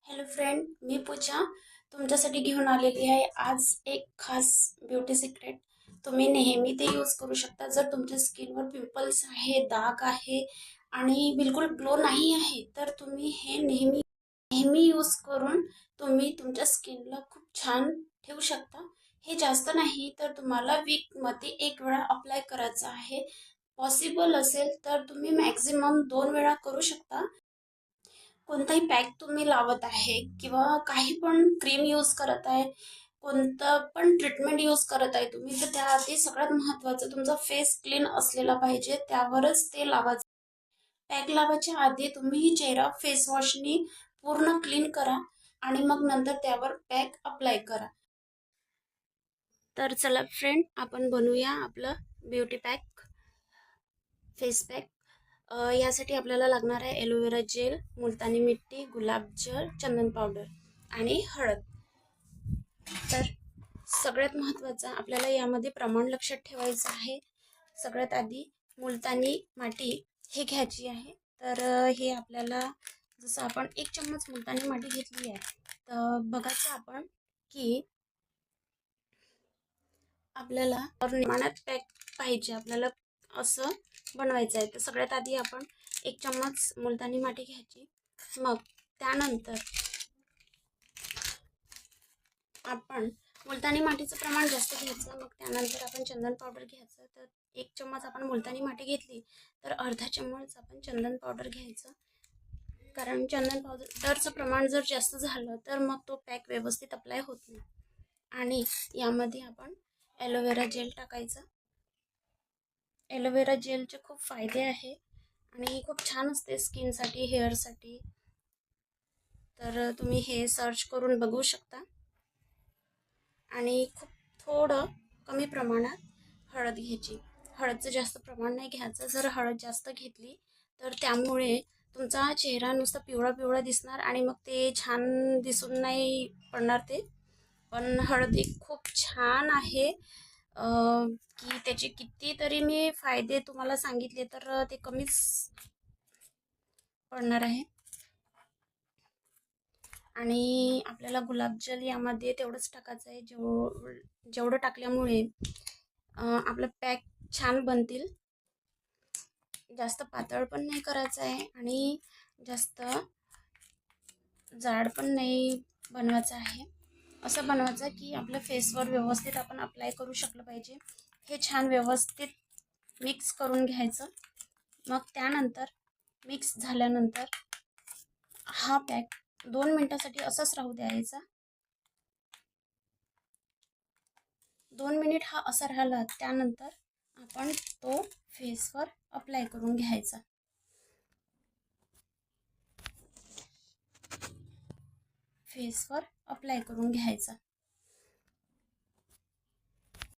Hello friend, मी पूजा तुमच्यासाठी घेऊन आलेली आहे आज एक खास ब्युटी सिक्रेट. तुम्ही नेहमी ते यूज करू शकता. जर तुमच्या स्किनवर पिंपल्स आहे, डाग आहे आणि बिलकुल ग्लो नाही आहे, तर तुम्ही हे नेहमी नेहमी यूज करून तुम्ही तुमच्या स्किनला खूप छान ठेवू शकता. हे जास्त नाही तर तुम्हाला वीकमध्ये एक वेळा अप्लाय करायचं आहे. पॉसिबल असेल तर तुम्ही मॅक्झिमम 2 वेळा करू शकता. कोणताही पॅक तुम्ही लावत आहे किंवा काही पण क्रीम यूज करत आहे, कोणतं पण ट्रीटमेंट यूज करत आहे तुम्ही, तर त्याआधी सगळ्यात महत्त्वाचं तुमचा फेस क्लीन असलेला पाहिजे, त्यावरच ते लावायचं. पॅक लावायच्या आधी तुम्ही चेहरा फेस वॉशनी पूर्ण क्लीन करा आणि मग नंतर त्यावर पॅक अप्लाय करा. तर चला फ्रेंड, आपण बनवूया आपलं ब्युटी पॅक, फेस पॅक. यासाठी आपल्याला लागणार आहे एलोवेरा जेल, मुलतानी मिट्टी, गुलाबजल, चंदन पावडर आणि हळद. तर सगळ्यात महत्त्वाचं आपल्याला यामध्ये प्रमाण लक्षात ठेवायचं आहे. सगळ्यात आधी मुलतानी माती हे घ्यायची आहे. तर हे आपल्याला जसं आपण 1 चम्मच मुलतानी माती घेतली आहे, तर बघायचं आपण की आपल्याला प्रमाणात पॅक पाहिजे, आपल्याला असं बनवायचं आहे. तर सगळ्यात आधी आपण 1 चम्मच मुलतानी माती घ्यायची. मग त्यानंतर आपण मुलतानी मातीचं प्रमाण जास्त घ्यायचं. मग त्यानंतर आपण चंदन पावडर घ्यायचं. तर 1 चम्मच आपण मुलतानी माती घेतली, तर अर्धा चम्मच आपण चंदन पावडर घ्यायचं. कारण चंदन पावडरचं प्रमाण जर जास्त झालं तर मग तो पॅक व्यवस्थित अप्लाय होत नाही. आणि यामध्ये आपण ॲलोवेरा जेल टाकायचं. ॲलोवेरा जेलचे खूप फायदे आहे आणि खूप छान असते स्किनसाठी, हेअरसाठी. तर तुम्ही हे सर्च करून बघू शकता. आणि खूप थोडं कमी प्रमाणात हळद घ्यायची. हळदचं जास्त प्रमाण नाही घ्यायचं. जर हळद जास्त घेतली तर त्यामुळे तुमचा चेहरा नुसता पिवळा पिवळा दिसणार आणि मग ते छान दिसून नाही पडणार ते. पण हळद एक खूप छान आहे, की त्याचे कितीतरी मी फायदे तुम्हाला सांगितले तर ते कमीच पडणार आहे. आणि आपल्याला गुलाबजल यामध्ये तेवढंच टाकायचं आहे, जेवढं टाकल्यामुळे आपलं पॅक छान बनतील. जास्त पातळ पण नाही करायचं आहे आणि जास्त जाड पण नाही बनवायचं आहे. असं बनवायचं की आपल्या फेसवर व्यवस्थित आपण अप्लाय करू शकलं पाहिजे. हे छान व्यवस्थित मिक्स करून घ्यायचं. मग त्यानंतर मिक्स झाल्यानंतर हा पॅक 2 मिनिटासाठी असंच राहू द्यायचा. 2 मिनिट हा असा राहिला, त्यानंतर आपण तो फेसवर अप्लाय करून घ्यायचा. फेसवर अप्लाय करून घ्यायचा.